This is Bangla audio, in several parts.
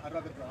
Agate daw.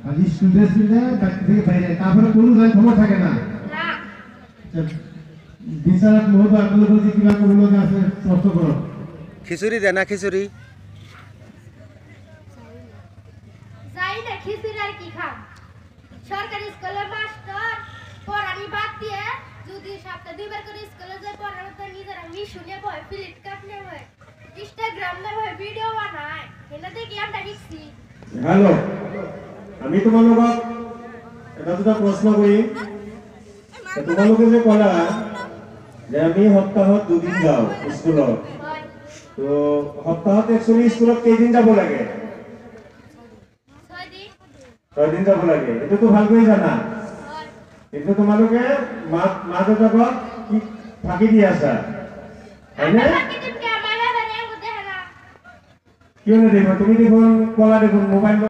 খালি স্কুল ড্রেস পিন্ধে বাড়ি থেকে বাইরে, তারপরে কোনো যাই খবর থাকে না। বিচারক মহোদয় আপনাদের প্রতি কিবা কবুল আছে স্পষ্ট করো। খিচুড়ি দে না খিচুড়ি যাই না খিচুড়ি আর কি খাম সরকারি স্কুলের মাস্টার পড়ানি বাদ দিয়ে যদি সপ্তাহে 2 বার করে স্কুলে যায় পড়ানো তো নিজেরা মিশুনে বয় ফ্লিপকার্ট নে বয় ইনস্টাগ্রাম নে বয় ভিডিও বানায় এটা দেখি আমরা শিখছি। হ্যালো, আমি তোমালোকক এটা দুটা প্ৰশ্ন কৰিম। তোমালোকে যে ক'লা যে আমি সপ্তাহত 2 দিন যাওঁ স্কুলত, হয় তো সপ্তাহত একচুৱেলি স্কুলত কেইদিন যাব লাগে? 6 দিন 6 দিন যাব লাগে, এইটোতো ভালকৈ জানা। হয় কিন্তু তোমালোকে মা দেউতাকক কি ফাঁকি দি আছা, হয়নে? বাকি দিন কে আমার বাবা রে দেখে না কিয় নেদেখিবা? তুমি দেখোন ক'লা দেখোন মোবাইল